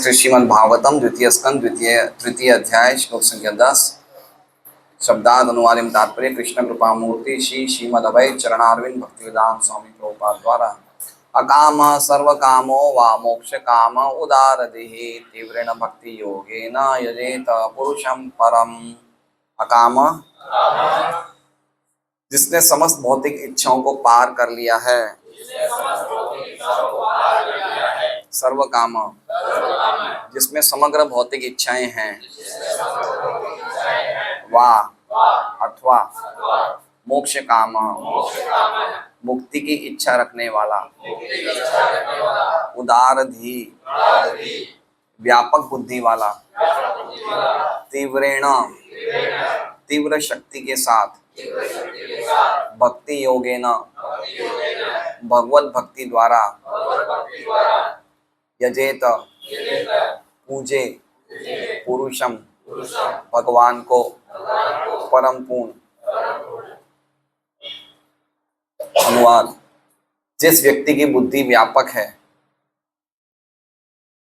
श्री श्रीमद् भागवतम द्वितीय स्कंद तृतीय अध्याय श्लोक संख्या 10। शब्दाद अनुवादिम तात्पर्य कृष्ण कृपा मूर्ति श्री श्रीमद् अभय चरणारविंद भक्तिवेदांत स्वामी प्रभुपाद द्वारा अकाम सर्व कामो वा मोक्ष काम उदार देहि तीव्रेण भक्ति योगेन यजेत पुरुषम परम। अकाम जिसने समस्त भौतिक इच्छाओं को पार कर लिया है, सर्व काम जिसमें समग्र भौतिक इच्छाएं हैं, वा अथवा मोक्ष काम मुक्ति की इच्छा रखने वाला, उदार धी व्यापक बुद्धि वाला, तीव्रेण तीव्र शक्ति के साथ, भक्ति योगेन भगवत भक्ति द्वारा, यजेत पूजे पुरुषम भगवान को परम पूर्ण। अनुवाद: जिस व्यक्ति की बुद्धि व्यापक है,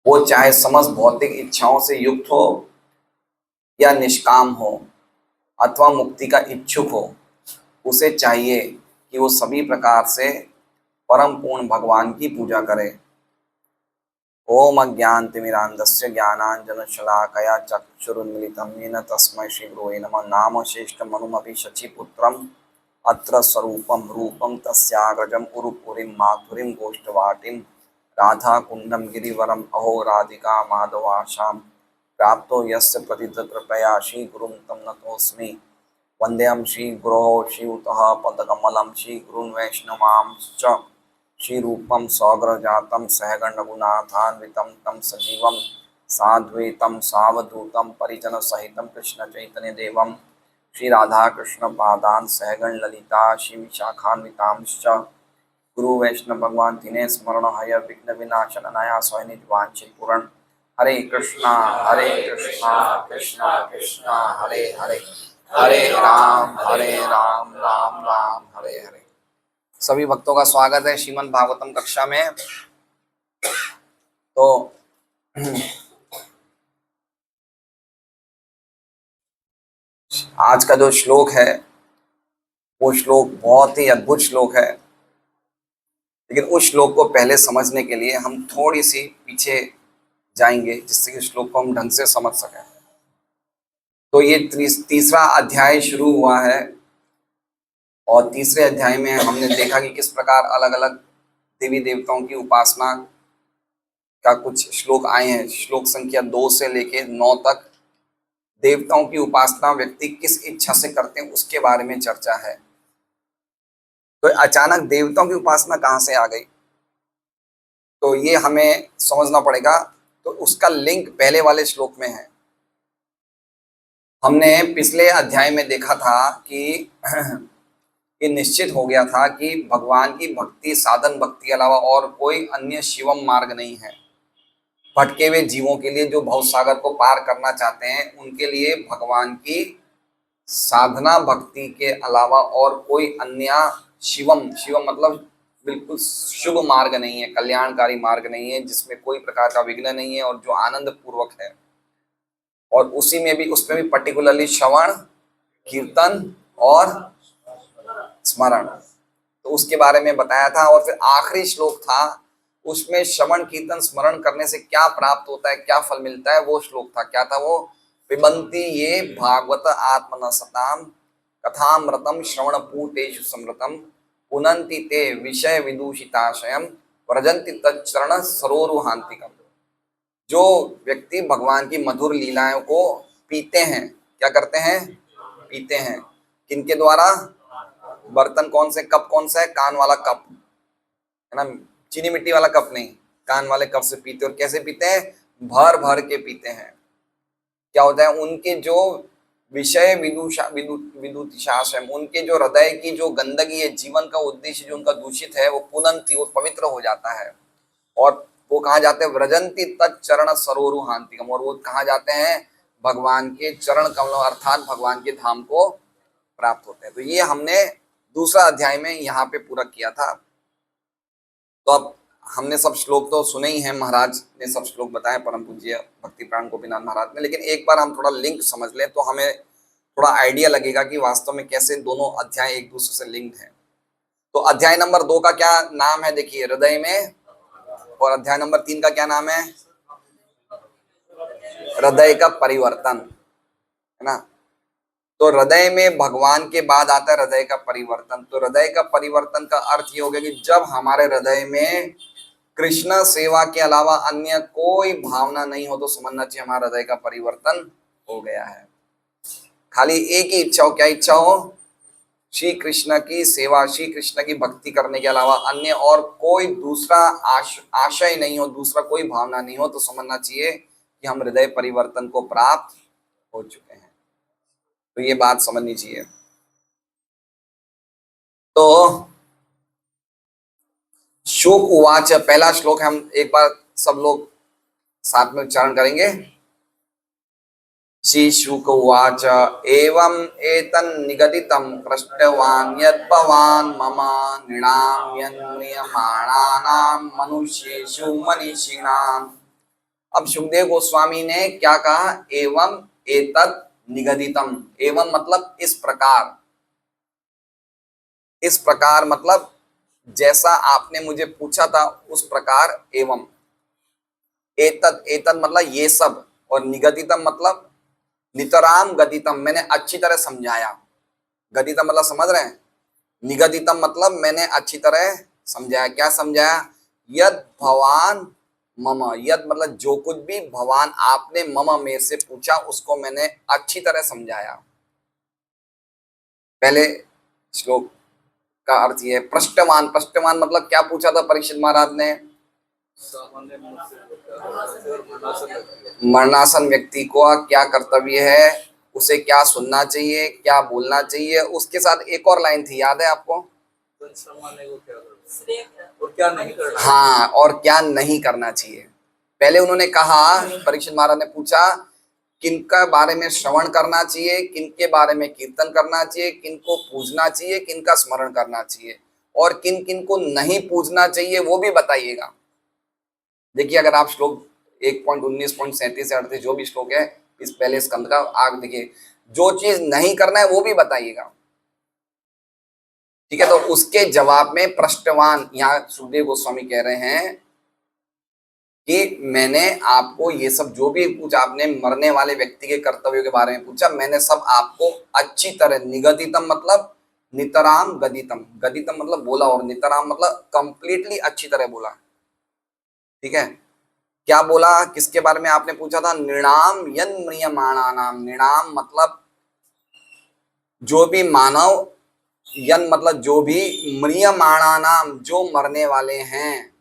वो चाहे समस्त भौतिक इच्छाओं से युक्त हो या निष्काम हो अथवा मुक्ति का इच्छुक हो, उसे चाहिए कि वो सभी प्रकार से परम पूर्ण भगवान की पूजा करे। ओम अज्ञानतिमिरान्धस्य ज्ञानाञ्जनशलाकया चक्षुरुन्मीलितं येन तस्मै श्रीगुरवे नमः। नाम श्रेष्ठमनुमपि शचीपुत्रम् अत्र स्वरूपं रूपं तस्याग्रजम् उरुपुरीं माथुरीं गोष्ठवाटीं राधाकुण्डं गिरिवरम् अहो राधिका माधवाशां प्राप्तो यस्य प्रतिकृपया श्रीगुरुं तं नतोऽस्मि। वन्देऽहं श्रीगुरोः श्रीयुतः पदकमलं श्रीगुरून् वैष्णवांश्च श्रीरूपं सौग्रजातं सहगणरघुनाथान्वितं तं सजीवं साद्वैतं सावधूतं परिजनसहितं कृष्णचैतन्यदेवं श्रीराधाकृष्णपादान् सहगण ललिता श्रीविशाखान्वितांश्च गुरु वैष्णव भगवान तिने स्मरण हय विघ्न विनाशन अनाया स्वयं वांछित पूर्ण। हरे कृष्णा कृष्णा कृष्णा हरे हरे, हरे राम राम राम हरे हरे। सभी भक्तों का स्वागत है श्रीमद् भागवतम कक्षा में। तो आज का जो श्लोक है वो श्लोक बहुत ही अद्भुत श्लोक है, लेकिन उस श्लोक को पहले समझने के लिए हम थोड़ी सी पीछे जाएंगे जिससे कि श्लोक को हम ढंग से समझ सकें। तो ये तीसरा अध्याय शुरू हुआ है और तीसरे अध्याय में हमने देखा कि किस प्रकार अलग अलग देवी देवताओं की उपासना का कुछ श्लोक आए हैं। श्लोक संख्या 2 से लेके 9 तक देवताओं की उपासना व्यक्ति किस इच्छा से करते हैं उसके बारे में चर्चा है। तो अचानक देवताओं की उपासना कहाँ से आ गई, तो ये हमें समझना पड़ेगा। तो उसका लिंक पहले वाले श्लोक में है। हमने पिछले अध्याय में देखा था कि ये निश्चित हो गया था कि भगवान की भक्ति साधन भक्ति के अलावा और कोई अन्य शिवम मार्ग नहीं है। भटके हुए जीवों के लिए, जो भव सागर को पार करना चाहते हैं, उनके लिए भगवान की साधना भक्ति के अलावा और कोई अन्य शिवम मतलब बिल्कुल शुभ मार्ग नहीं है, कल्याणकारी मार्ग नहीं है, जिसमें कोई प्रकार का विघ्न नहीं है और जो आनंद पूर्वक है। और उसी में भी, उसमें भी पर्टिकुलरली श्रवण कीर्तन और स्मरण, तो उसके बारे में बताया था। और फिर आखिरी श्लोक था, उसमें श्रवण कीर्तन स्मरण करने से क्या प्राप्त होता है, क्या फल मिलता है, वो श्लोक था। क्या था वो? पिबन्ति ये भागवत आत्मनसताम कथामृतम श्रवण पूतेषु समृतम पुनन्ति ते विषय विदूषिताशयम व्रजन्ति तच्चरण सरोरुहान्तिकम। जो व्यक्ति भगवान की मधुर लीलाओं को पीते हैं, क्या करते हैं? पीते हैं। किनके द्वारा? बर्तन कौन से? कप कौन सा है? कान वाला कप है ना, चीनी मिट्टी वाला कप नहीं, कान वाले कप से पीते। और कैसे पीते हैं? भर भर के पीते हैं। क्या होता है? उनके जो विषय विदुतिशाशय, उनके जो हृदय की जो गंदगी है, जीवन का उद्देश्य जो उनका दूषित है, वो पुनन्ति, वो पवित्र हो जाता है। और वो कहाँ जाते हैं? व्रजंती तच्चरण सरोरुहान्तिकम। और वो कहाँ जाते हैं? भगवान के चरण कमलों अर्थात भगवान के धाम को प्राप्त होते हैं। तो ये हमने दूसरा अध्याय में यहाँ पे पूरा किया था। तो अब हमने सब श्लोक तो सुने ही हैं, महाराज ने सब श्लोक बताए परम पूज्य भक्ति प्राण गोपीनाथ महाराज ने, लेकिन एक बार हम थोड़ा लिंक समझ लें तो हमें थोड़ा आइडिया लगेगा कि वास्तव में कैसे दोनों अध्याय एक दूसरे से लिंक्ड हैं। तो अध्याय नंबर 2 का क्या नाम है, देखिए, हृदय में, और अध्याय नंबर 3 का क्या नाम है, हृदय का परिवर्तन, है ना। तो हृदय में भगवान के बाद आता है हृदय का परिवर्तन। तो हृदय का परिवर्तन का अर्थ ये हो गया कि जब हमारे हृदय में कृष्ण सेवा के अलावा अन्य कोई भावना नहीं हो तो समझना चाहिए हमारा हृदय का परिवर्तन हो गया है। खाली एक ही इच्छा हो, क्या इच्छा हो, श्री कृष्ण की सेवा, श्री कृष्ण की भक्ति करने के अलावा अन्य और कोई दूसरा आशय नहीं हो, दूसरा कोई भावना नहीं हो, तो समझना चाहिए कि हम हृदय परिवर्तन को प्राप्त हो चुके हैं। तो ये बात समझनी चाहिए। तो शुक उवाच, पहला श्लोक हम एक बार सब लोग साथ में उच्चारण करेंगे। श्री शुक उवाच, एवं एतन्निगदितं पृष्टवान् यद् भवान् मम नृणाम्यन्म्रियमाणानां मनुष्येषु मनीषिणाम्। अब सुखदेव गोस्वामी ने क्या कहा, एवं एतत् निगदितम। एवं मतलब इस प्रकार, इस प्रकार मतलब जैसा आपने मुझे पूछा था उस प्रकार। एवं एतत्, एतत् मतलब ये सब, और निगदितम मतलब नितराम गदितम, मैंने अच्छी तरह समझाया। गदितम मतलब समझ रहे हैं, निगदितम मतलब मैंने अच्छी तरह समझाया। क्या समझाया, यद भवान मम, यद मतलब जो कुछ भी भवान आपने मम में से पूछा उसको मैंने अच्छी तरह समझाया। पहले श्लोक का अर्थ ये है। पृष्ठवान, पृष्ठवान मतलब क्या पूछा था परीक्षित महाराज ने, मरणासन व्यक्ति को क्या कर्तव्य है, उसे क्या सुनना चाहिए, क्या बोलना चाहिए। उसके साथ एक और लाइन थी, याद है आपको, और क्या नहीं करना, हाँ, और क्या नहीं करना चाहिए। पहले उन्होंने कहा, परीक्षित महाराज ने पूछा किनका बारे में श्रवण करना चाहिए, किनके बारे में कीर्तन करना चाहिए, किनको पूजना चाहिए, किनका स्मरण करना चाहिए, और किन किन को नहीं पूजना चाहिए वो भी बताइएगा। देखिए, अगर आप श्लोक 1.19.37 से 38 जो भी श्लोक है इस पहले स्कंद का, आग देखिए, जो चीज नहीं करना है वो भी बताइएगा, ठीक है। तो उसके जवाब में पृष्ठवान, यहाँ सुखदेव गोस्वामी कह रहे हैं कि मैंने आपको ये सब जो भी पूछा, आपने मरने वाले व्यक्ति के कर्तव्यों के बारे में पूछा, मैंने सब आपको अच्छी तरह, निगदितम मतलब नितराम गदितम, गदितम मतलब बोला, और नितराम मतलब कंप्लीटली अच्छी तरह बोला, ठीक है। क्या बोला, किसके बारे में आपने पूछा था, नृणाम यन म्रियमाणानाम। नृणाम मतलब जो भी मानव, यन मतलब जो भी, म्रियमाणानाम जो मरने वाले हैं,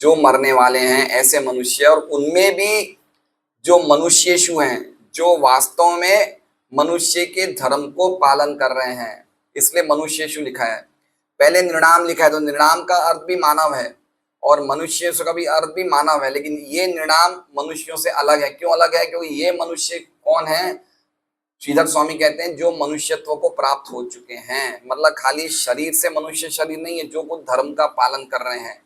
जो मरने वाले हैं ऐसे मनुष्य, और उनमें भी जो मनुष्येषु हैं, जो वास्तव में मनुष्य के धर्म को पालन कर रहे हैं, इसलिए मनुष्येषु लिखा है। पहले नृणाम लिखा है, तो नृणाम का अर्थ भी मानव है और मनुष्येषु का भी अर्थ भी मानव है, लेकिन ये नृणाम मनुष्यों से अलग है। क्यों अलग है, क्योंकि ये मनुष्य कौन है, श्रीधर स्वामी कहते हैं जो मनुष्यत्व को प्राप्त हो चुके हैं, मतलब खाली शरीर से मनुष्य शरीर नहीं है, जो कुछ धर्म का पालन कर रहे हैं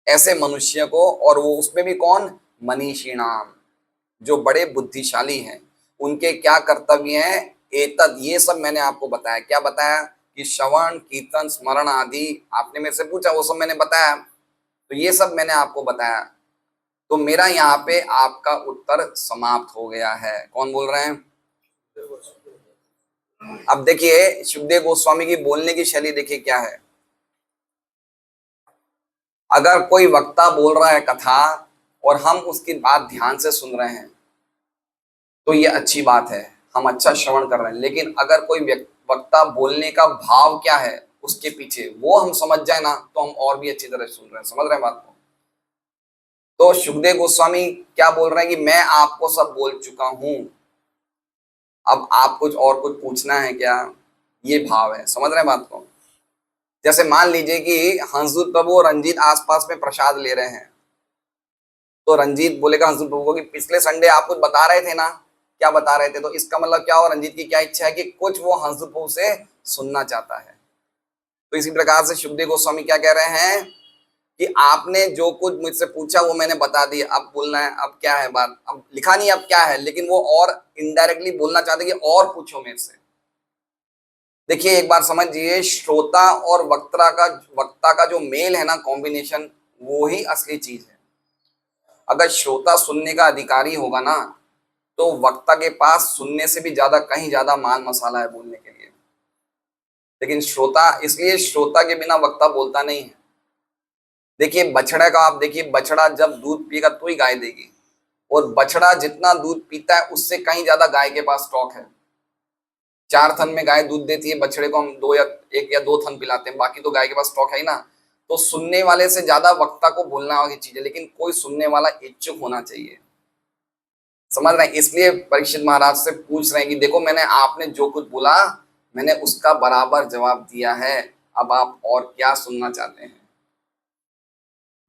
ऐसे मनुष्य को, और वो उसमें भी कौन, मनीषिणाम, जो बड़े बुद्धिशाली हैं, उनके क्या कर्तव्य हैं, एतद, ये सब मैंने आपको बताया। क्या बताया, कि श्रवण कीर्तन स्मरण आदि आपने मेरे से पूछा, वो सब मैंने बताया, तो ये सब मैंने आपको बताया। तो मेरा यहाँ पे आपका उत्तर समाप्त हो गया है। कौन बोल रहे हैं, अब देखिए सुखदेव गोस्वामी की बोलने की शैली देखिए क्या है। अगर कोई वक्ता बोल रहा है कथा और हम उसकी बात ध्यान से सुन रहे हैं तो ये अच्छी बात है, हम अच्छा श्रवण कर रहे हैं। लेकिन अगर कोई वक्ता बोलने का भाव क्या है उसके पीछे वो हम समझ जाए ना, तो हम और भी अच्छी तरह सुन रहे हैं। समझ रहे हैं बात को। तो सुखदेव गोस्वामी क्या बोल रहे हैं कि मैं आपको सब बोल चुका हूं, अब आप कुछ और कुछ पूछना है क्या, ये भाव है। समझ रहे हैं बात को। जैसे मान लीजिए कि हंसदूत प्रभु और रंजीत आसपास में प्रसाद ले रहे हैं, तो रंजीत बोलेगा हंसदूत प्रभु को कि पिछले संडे आप कुछ बता रहे थे ना, क्या बता रहे थे। तो इसका मतलब क्या हो, रंजीत की क्या इच्छा है कि कुछ वो हंसदूत प्रभु से सुनना चाहता है। तो इसी प्रकार से शुकदेव गोस्वामी क्या कह रहे हैं कि आपने जो कुछ मुझसे पूछा वो मैंने बता दिया, अब बोलना है, अब क्या है बात, अब लिखा नहीं अब क्या है, लेकिन वो और इनडायरेक्टली बोलना चाहते कि और पूछो मेरे से। देखिए एक बार समझिए, श्रोता और वक्ता का जो मेल है ना, कॉम्बिनेशन, वो ही असली चीज है। अगर श्रोता सुनने का अधिकारी होगा ना, तो वक्ता के पास सुनने से भी ज्यादा, कहीं ज्यादा मान मसाला है बोलने के लिए। लेकिन श्रोता, इसलिए श्रोता के बिना वक्ता बोलता नहीं है। देखिए बछड़ा का आप देखिए, बछड़ा जब दूध पिएगा तो ही गाय देगी, और बछड़ा जितना दूध पीता है उससे कहीं ज्यादा गाय के पास स्टॉक है। 4 थन में गाय दूध देती है, बछड़े को हम 1 या 2 थन पिलाते हैं, बाकी तो गाय के पास स्टॉक है ही ना। तो सुनने वाले से ज्यादा वक्ता को बोलना वाली चीज है, लेकिन कोई सुनने वाला इच्छुक होना चाहिए। समझ रहे हैं? इसलिए परीक्षित महाराज से पूछ रहे हैं कि देखो मैंने, आपने जो कुछ बोला मैंने उसका बराबर जवाब दिया है, अब आप और क्या सुनना चाहते हैं।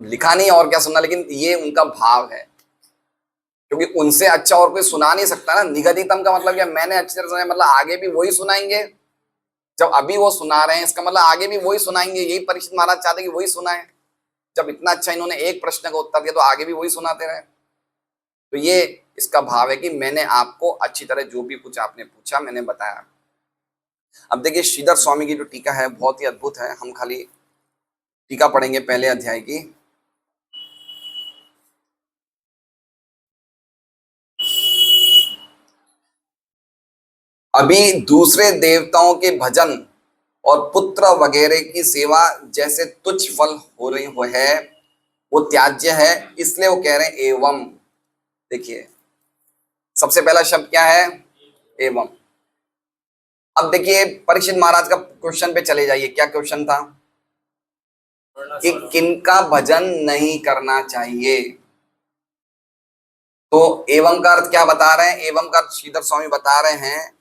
लिखा नहीं और क्या सुनना, लेकिन ये उनका भाव है, क्योंकि उनसे अच्छा और कोई सुना नहीं सकता ना। निगदितम का मतलब क्या, मैंने अच्छी तरह सुना, मतलब आगे भी वही सुनाएंगे। जब अभी वो सुना रहे हैं इसका मतलब आगे भी वही सुनाएंगे। यही परीक्षित महाराज चाहते कि वही सुनाए। जब इतना अच्छा इन्होंने एक प्रश्न का उत्तर दिया तो आगे भी वही सुनाते रहे। तो ये इसका भाव है कि मैंने आपको अच्छी तरह जो भी कुछ आपने पूछा मैंने बताया। अब देखिए श्रीधर स्वामी की जो टीका है बहुत ही अद्भुत है। हम खाली टीका पढ़ेंगे पहले अध्याय की। अभी दूसरे देवताओं के भजन और पुत्र वगैरह की सेवा जैसे तुच्छ फल हो रही हो है, वो त्याज्य है, इसलिए वो कह रहे हैं एवं। देखिए सबसे पहला शब्द क्या है, एवं। अब देखिए परीक्षित महाराज का क्वेश्चन पे चले जाइए। क्या क्वेश्चन था कि किनका भजन नहीं करना चाहिए। तो एवं का अर्थ क्या बता रहे हैं, एवं का श्रीधर स्वामी बता रहे हैं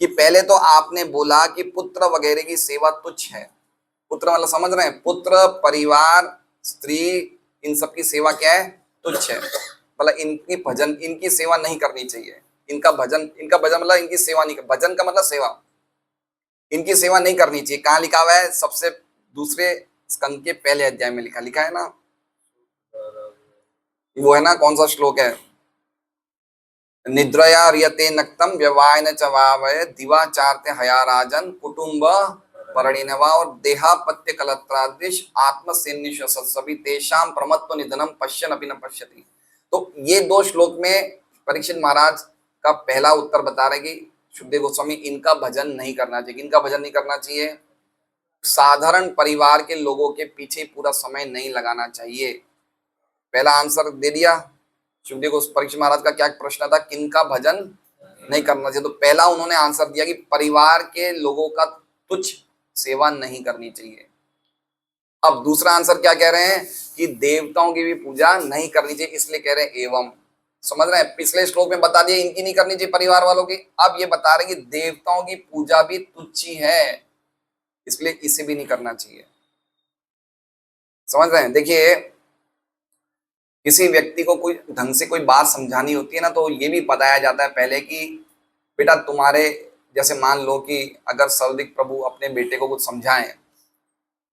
कि पहले तो आपने बोला कि पुत्र वगैरह की सेवा तुच्छ है। पुत्र मतलब समझ रहे हैं, पुत्र, परिवार, स्त्री, इन सब की सेवा क्या है, तुच्छ है। मतलब इनकी भजन, इनकी सेवा नहीं करनी चाहिए। इनका भजन मतलब इनकी सेवा नहीं, भजन का मतलब सेवा, इनकी सेवा नहीं करनी चाहिए। कहाँ लिखा हुआ है, सबसे दूसरे स्कंद के पहले अध्याय में लिखा है ना, वो है ना, कौन सा श्लोक है, निद्रया रियते नक्तम व्यवायन चवावय दिवाचारते हया राजन कुटुंब परिणवा और देहापत्य कलत्रादृश आत्मसेन्निश सत्सवि तेषाम प्रमत्व निधनम पश्यन अपि न पश्यति। तो ये 2 श्लोक में परीक्षित महाराज का पहला उत्तर बता रहे कि शुकदेव गोस्वामी इनका भजन नहीं करना चाहिए। इनका भजन नहीं करना चाहिए, साधारण परिवार के लोगों के पीछे पूरा समय नहीं लगाना चाहिए। पहला आंसर दे दिया। शुकदेव को परीक्षित महाराज का क्या प्रश्न था, किनका भजन नहीं करना चाहिए, तो पहला उन्होंने आंसर दिया कि परिवार के लोगों का तुच्छ सेवा नहीं करनी चाहिए। अब दूसरा आंसर क्या कह रहे हैं कि देवताओं की भी पूजा नहीं करनी चाहिए, इसलिए कह रहे हैं एवं। समझ रहे हैं, पिछले श्लोक में बता दिया इनकी नहीं करनी चाहिए, परिवार वालों की। अब ये बता रहे कि देवताओं की पूजा भी तुच्छ ही है, इसलिए इसे भी नहीं करना चाहिए। समझ रहे हैं? देखिए किसी व्यक्ति को कोई ढंग से कोई बात समझानी होती है ना, तो ये भी बताया जाता है पहले कि बेटा तुम्हारे, जैसे मान लो कि अगर सर्वदिक प्रभु अपने बेटे को कुछ समझाएं,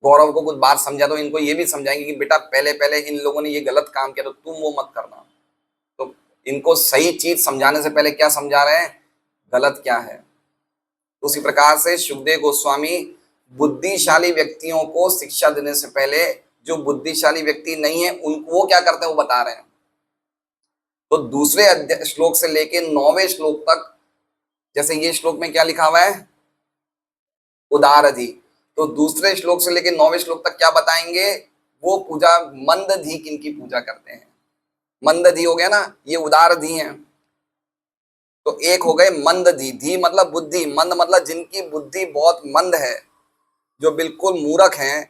गौरव को कुछ बात समझा, तो इनको ये भी समझाएंगे कि बेटा पहले पहले इन लोगों ने ये गलत काम किया तो तुम वो मत करना। तो इनको सही चीज समझाने से पहले क्या समझा रहे हैं, गलत क्या है। तो उसी प्रकार से शुकदेव गोस्वामी बुद्धिशाली व्यक्तियों को शिक्षा देने से पहले जो बुद्धिशाली व्यक्ति नहीं है उनको वो क्या करते हैं वो बता रहे हैं। तो दूसरे श्लोक से लेके 9वें श्लोक तक, जैसे ये श्लोक में क्या लिखा हुआ है, उदारधि, तो दूसरे श्लोक से लेके 9वें श्लोक तक क्या बताएंगे, वो पूजा मंदधी किनकी पूजा करते हैं। मंदधी हो गया ना, ये उदारधी हैं। तो एक हो गए मंदधी, धी मतलब बुद्धि, मंद मतलब जिनकी बुद्धि बहुत मंद है, जो बिल्कुल मूर्ख हैं,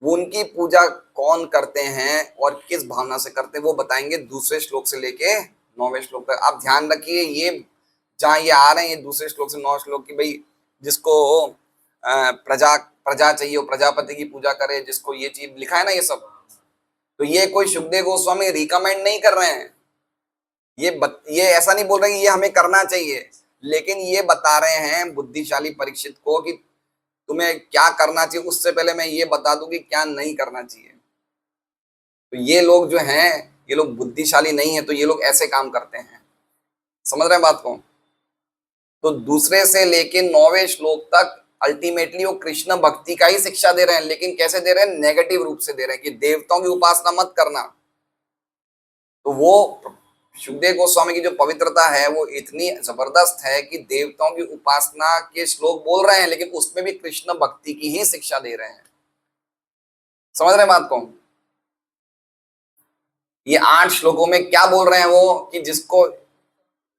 वो उनकी पूजा कौन करते हैं और किस भावना से करते हैं वो बताएंगे दूसरे श्लोक से लेके 9वें श्लोक तक। आप ध्यान रखिए, ये जहां ये आ रहे हैं ये दूसरे श्लोक से 9 श्लोक की, भाई जिसको प्रजा प्रजा चाहिए वो प्रजापति की पूजा करे, जिसको ये चीज लिखा है ना ये सब, तो ये कोई शुकदेव गोस्वामी रिकमेंड नहीं कर रहे हैं। ये ऐसा नहीं बोल रहे कि ये हमें करना चाहिए, लेकिन ये बता रहे हैं बुद्धिशाली परीक्षित को कि तुम्हें क्या करना चाहिए उससे पहले मैं ये बता दूं कि क्या नहीं करना चाहिए। तो ये लोग जो हैं, ये लोग बुद्धिशाली नहीं है, तो ये लोग ऐसे काम करते हैं। समझ रहे हैं बात को? तो दूसरे से लेके 9वें श्लोक तक अल्टीमेटली वो कृष्ण भक्ति का ही शिक्षा दे रहे हैं, लेकिन कैसे दे रहे हैं? नेगेटिव रूप से दे रहे हैं कि देवताओं की उपासना मत करना। तो वो सुखदेव गोस्वामी की जो पवित्रता है वो इतनी जबरदस्त है कि देवताओं की उपासना के श्लोक बोल रहे हैं, लेकिन उसमें भी कृष्ण भक्ति की ही शिक्षा दे रहे हैं। समझ रहे हैं बात को? ये 8 श्लोकों में क्या बोल रहे हैं वो, कि जिसको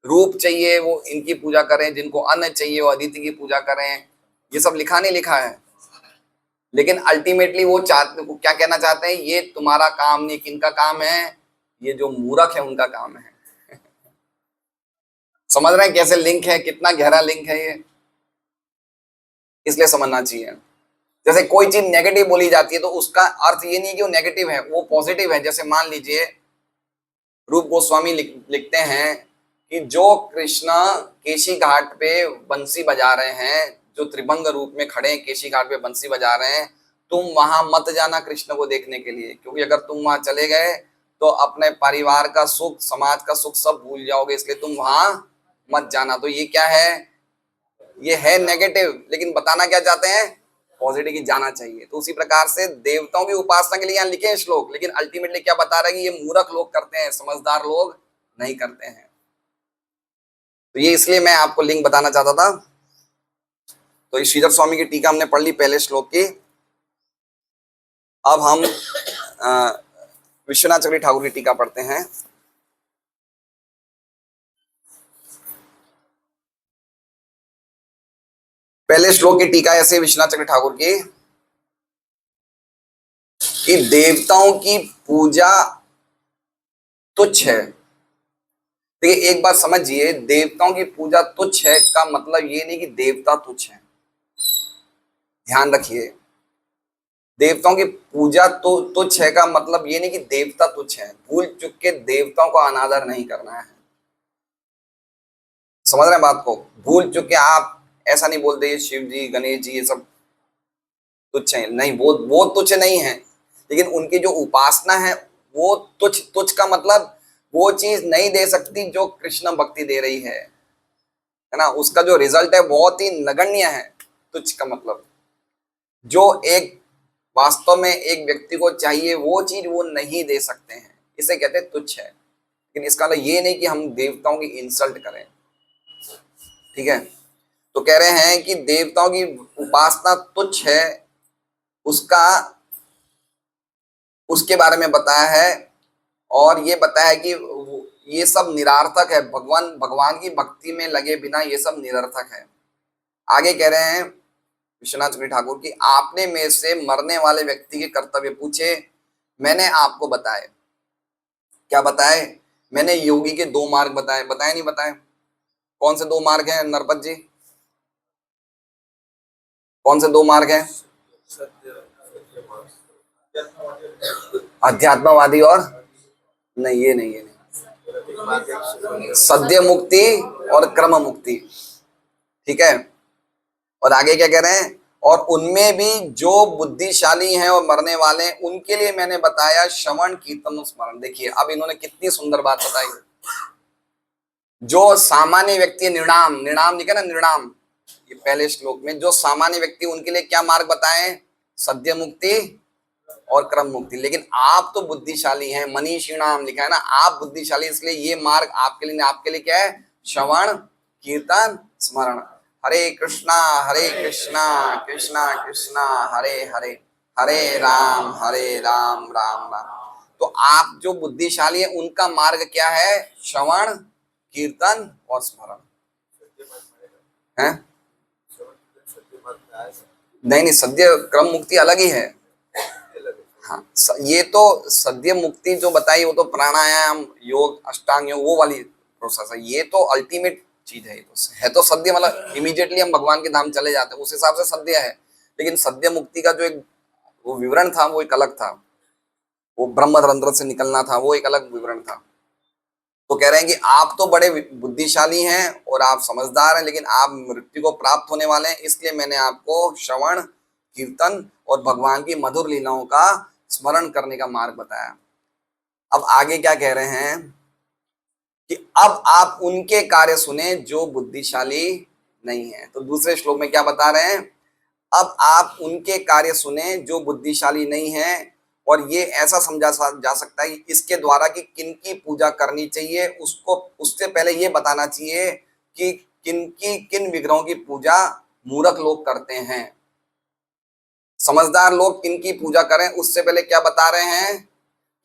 रूप चाहिए वो इनकी पूजा करें, जिनको अन्न चाहिए वो अदिति की पूजा करें। ये सब लिखा नहीं लिखा है, लेकिन अल्टीमेटली वो क्या कहना चाहते हैं? ये तुम्हारा काम नहीं, किनका काम है? ये जो मूर्ख है उनका काम है। समझ रहे हैं कैसे लिंक है? कितना गहरा लिंक है ये, इसलिए समझना चाहिए। जैसे कोई चीज नेगेटिव बोली जाती है तो उसका अर्थ ये नहीं कि वो नेगेटिव है, वो पॉजिटिव है। जैसे मान लीजिए रूप गोस्वामी लिखते हैं कि जो कृष्ण केशी घाट पे बंसी बजा रहे हैं, जो त्रिभंग रूप में खड़े हैं केशी घाट पे बंसी बजा रहे हैं, तुम वहां मत जाना कृष्ण को देखने के लिए, क्योंकि अगर तुम वहां चले गए तो अपने परिवार का सुख, समाज का सुख सब भूल जाओगे, इसलिए तुम वहां मत जाना। तो ये क्या है? ये है नेगेटिव, लेकिन बताना क्या चाहते हैं? पॉजिटिव की जाना चाहिए। तो उसी प्रकार से देवताओं की उपासना के लिए यहाँ लिखे हैं श्लोक, लेकिन अल्टीमेटली क्या बता रहे हैं कि ये मूर्ख लोग करते हैं, समझदार लोग नहीं करते हैं। तो ये इसलिए मैं आपको लिंक बताना चाहता था। तो इस श्रीधर स्वामी की टीका हमने पढ़ ली पहले श्लोक की। अब हम विश्वनाथ चक्रवर्ती ठाकुर की टीका पढ़ते हैं। पहले श्लोक की टीका ऐसे विश्वनाथ चक्रवर्ती ठाकुर की कि देवताओं की पूजा तुच्छ है। देखिए एक बात समझिए, देवताओं की पूजा तुच्छ है का मतलब ये नहीं कि देवता तुच्छ है। ध्यान रखिए, देवताओं की पूजा तो तुच्छ है का मतलब ये नहीं कि देवता तुच्छ है। भूल चुक के देवताओं को अनादर नहीं करना है। समझ रहे हैं बात को? भूल चुक के आप ऐसा नहीं बोलते ये शिव जी, गणेश जी ये सब तुच्छ है, नहीं, वो तुच्छ नहीं है, लेकिन उनकी जो उपासना है वो तुच्छ। तुच्छ का मतलब वो चीज नहीं दे सकती जो कृष्ण भक्ति दे रही है ना, उसका जो रिजल्ट है बहुत ही नगण्य है। तुच्छ का मतलब जो एक वास्तव में एक व्यक्ति को चाहिए वो चीज वो नहीं दे सकते हैं, इसे कहते हैं तुच्छ है। लेकिन इसका मतलब ये नहीं कि हम देवताओं की इंसल्ट करें, ठीक है? तो कह रहे हैं कि देवताओं की उपासना तुच्छ है, उसका उसके बारे में बताया है, और ये बताया है कि ये सब निरर्थक है। भगवान की भक्ति में लगे बिना ये सब निरर्थक है। आगे कह रहे हैं विश्वनाथ चक्रवर्ती ठाकुर की, आपने में से मरने वाले व्यक्ति के कर्तव्य पूछे, मैंने आपको बताए। क्या बताए? मैंने योगी के 2 मार्ग बताए। बताए नहीं बताए? कौन से 2 मार्ग हैं नरपत जी? कौन से 2 मार्ग हैं? अध्यात्मवादी और नहीं, ये नहीं, ये नहीं। सद्य मुक्ति और क्रम मुक्ति, ठीक है? और आगे क्या कह रहे हैं? और उनमें भी जो बुद्धिशाली हैं और मरने वाले हैं उनके लिए मैंने बताया श्रवण कीर्तन स्मरण। देखिए अब इन्होंने कितनी सुंदर बात बताई। जो सामान्य व्यक्ति, निर्णाम, निर्णाम लिखा ना, निर्णाम, ये पहले श्लोक में जो सामान्य व्यक्ति उनके लिए क्या मार्ग बताएं? सद्य मुक्ति और क्रम मुक्ति। लेकिन आप तो बुद्धिशाली हैं, मनीषिणाम लिखा है ना, आप बुद्धिशाली, इसलिए ये मार्ग आपके लिए। आपके लिए क्या है? श्रवण कीर्तन स्मरण। हरे कृष्णा कृष्णा कृष्णा हरे हरे, हरे राम राम राम। तो आप जो बुद्धिशाली है उनका मार्ग क्या है? श्रवण कीर्तन और स्मरण है। नहीं, सद्य क्रम मुक्ति अलग ही है। हाँ, ये तो सद्य मुक्ति जो बताई वो तो प्राणायाम, योग, अष्टांग योग, वो वाली प्रोसेस है। ये तो अल्टीमेट चीज है तो सद्य मतलब इमीडिएटली हम भगवान के धाम चले जाते हैं, उस हिसाब से सद्य है। लेकिन सद्य मुक्ति का जो एक वो विवरण था वो एक अलग था, वो ब्रह्म रंध्र से निकलना था, वो एक अलग विवरण था। तो कह रहे हैं कि आप तो बड़े बुद्धिशाली हैं और आप समझदार हैं, लेकिन आप मृत्यु को प्राप्त होने वाले हैं, इसलिए मैंने आपको श्रवण, कीर्तन और भगवान की मधुर लीलाओं का स्मरण करने का मार्ग बताया। अब आगे क्या कह रहे हैं कि अब आप उनके कार्य सुने जो बुद्धिशाली नहीं है। तो दूसरे श्लोक में क्या बता रहे हैं, अब आप उनके कार्य सुने जो बुद्धिशाली नहीं है, और ये ऐसा समझा जा सकता है कि इसके द्वारा कि किनकी पूजा करनी चाहिए, उसको उससे पहले ये बताना चाहिए कि किन विग्रहों की पूजा मूर्ख लोग करते हैं। समझदार लोग किनकी पूजा करें, उससे पहले क्या बता रहे हैं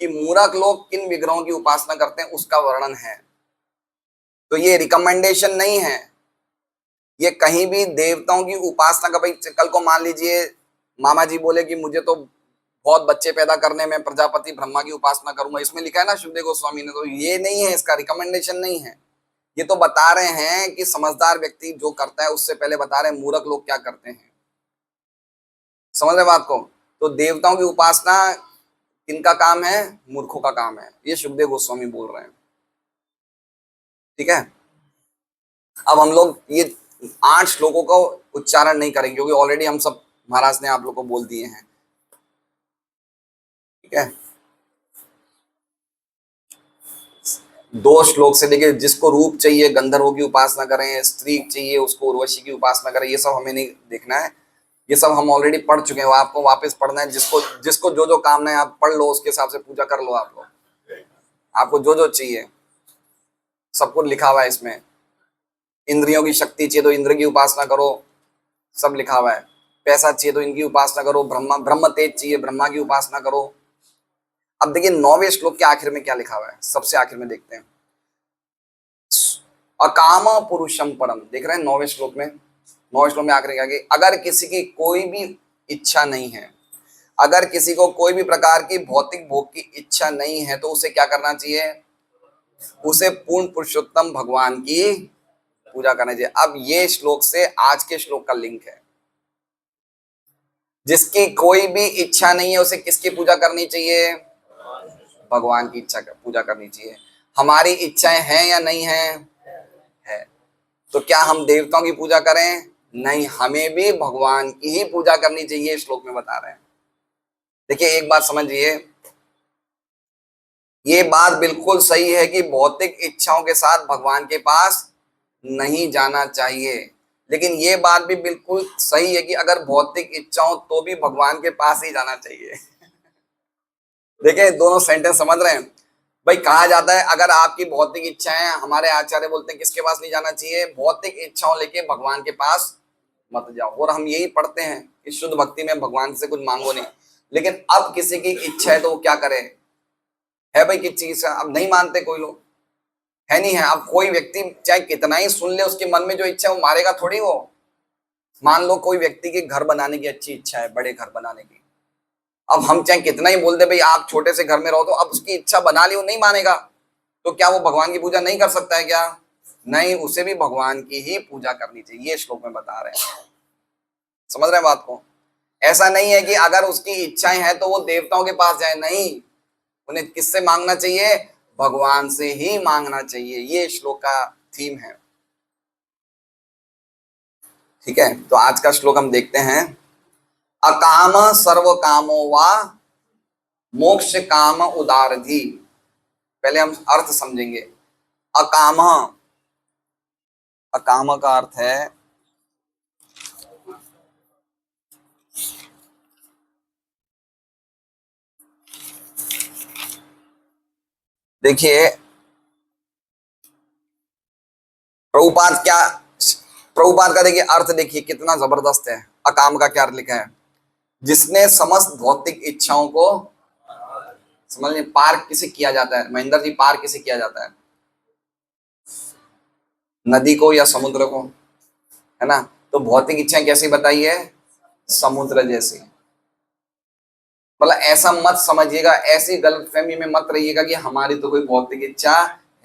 कि मूर्ख लोग किन विग्रहों की उपासना करते हैं, उसका वर्णन है। तो ये रिकमेंडेशन नहीं है, ये कहीं भी देवताओं की उपासना का, भाई कल को मान लीजिए मामा जी बोले कि मुझे तो बहुत बच्चे पैदा करने में प्रजापति ब्रह्मा की उपासना करूंगा, इसमें लिखा है ना शुभदेव गोस्वामी ने, तो ये नहीं है, इसका रिकमेंडेशन नहीं है। ये तो बता रहे हैं कि समझदार व्यक्ति जो करता है, उससे पहले बता रहे हैं मूर्ख लोग क्या करते हैं। समझ रहे बात को? तो देवताओं की उपासना किनका काम है? मूर्खों का काम है, ये शुभदेव गोस्वामी बोल रहे हैं। ठीक है, अब हम लोग ये 8 श्लोकों का उच्चारण नहीं करेंगे, क्योंकि ऑलरेडी हम सब महाराज ने आप लोग को बोल दिए हैं। ठीक है, 2 श्लोक से देखिए, जिसको रूप चाहिए गंधर्वों की उपासना करें, स्त्री चाहिए उसको उर्वशी की उपासना करें, ये सब हमें नहीं देखना है, ये सब हम ऑलरेडी पढ़ चुके हैं, वो आपको वापस पढ़ना है। जिसको जिसको जो जो कामना है आप पढ़ लो, उसके हिसाब से पूजा कर लो। आप लोग, आपको जो जो चाहिए सब कुछ लिखा हुआ है इसमें। इंद्रियों की शक्ति चाहिए तो इंद्र की उपासना करो, सब लिखा हुआ है। पैसा चाहिए तो इनकी उपासना करो, ब्रह्म तेज चाहिए ब्रह्मा की उपासना करो। अब देखिए 9वें श्लोक के आखिर में क्या लिखा हुआ है, सबसे आखिर में देखते हैं। अकाम पुरुषम परम, देख रहे हैं 9वें श्लोक में। 9वें श्लोक में आखिर क्या कि अगर किसी की कोई भी इच्छा नहीं है, अगर किसी को कोई भी प्रकार की भौतिक भोग की इच्छा नहीं है, तो उसे क्या करना चाहिए? उसे पूर्ण पुरुषोत्तम भगवान की पूजा करना चाहिए। अब ये श्लोक से आज के श्लोक का लिंक है। जिसकी कोई भी इच्छा नहीं है, उसे किसकी पूजा करनी चाहिए? भगवान की इच्छा पूजा करनी चाहिए। हमारी इच्छाएं हैं या नहीं है? है। तो क्या हम देवताओं की पूजा करें? नहीं, हमें भी भगवान की ही पूजा करनी चाहिए, श्लोक में बता रहे हैं। देखिए एक बात समझिए, ये बात बिल्कुल सही है कि भौतिक इच्छाओं के साथ भगवान के पास नहीं जाना चाहिए, लेकिन ये बात भी बिल्कुल सही है कि अगर भौतिक इच्छाओं तो भी भगवान के पास ही जाना चाहिए। देखिए दोनों सेंटेंस समझ रहे हैं? भाई कहा जाता है अगर आपकी भौतिक इच्छाएं, हमारे आचार्य बोलते हैं किसके पास नहीं जाना चाहिए? भौतिक इच्छाओं लेके भगवान के पास मत जाओ। और हम यही पढ़ते हैं कि शुद्ध भक्ति में भगवान से कुछ मांगो नहीं। लेकिन अब किसी की इच्छा है तो वो क्या करे? है भाई किस चीज का, अब नहीं मानते कोई लोग, है नहीं है। अब कोई व्यक्ति चाहे कितना ही सुन ले, उसके मन में जो इच्छा है वो मारेगा थोड़ी वो। मान लो कोई व्यक्ति की घर बनाने की अच्छी इच्छा है, बड़े घर बनाने की, अब हम चाहे कितना ही बोल दे भाई आप छोटे से घर में रहो, तो अब उसकी इच्छा बना ली, वो नहीं मानेगा, तो क्या वो भगवान की पूजा नहीं कर सकता है क्या? नहीं, उसे भी भगवान की ही पूजा करनी चाहिए, ये श्लोक में बता रहे हैं। समझ रहे हैं बात को? ऐसा नहीं है कि अगर उसकी इच्छाएं हैं तो वो देवताओं के पास जाए, नहीं, उन्हें किससे मांगना चाहिए? भगवान से ही मांगना चाहिए, ये श्लोक का थीम है। ठीक है, तो आज का श्लोक हम देखते हैं। अकाम सर्व कामो वा मोक्ष काम उदारधि। पहले हम अर्थ समझेंगे। अकाम, अकाम का अर्थ है देखिए प्रभुपाद का देखिए अर्थ देखिए कितना जबरदस्त है। अकाम का क्या अर्थ लिखा है? जिसने समस्त भौतिक इच्छाओं को, समझ में, पार किसे किया जाता है महेंद्र जी? पार किसे किया जाता है? नदी को या समुद्र को, है ना? तो भौतिक इच्छाएं कैसी बताई है? समुद्र जैसी। मतलब ऐसा मत समझिएगा, ऐसी गलतफहमी में मत रहिएगा कि हमारी तो कोई भौतिक इच्छा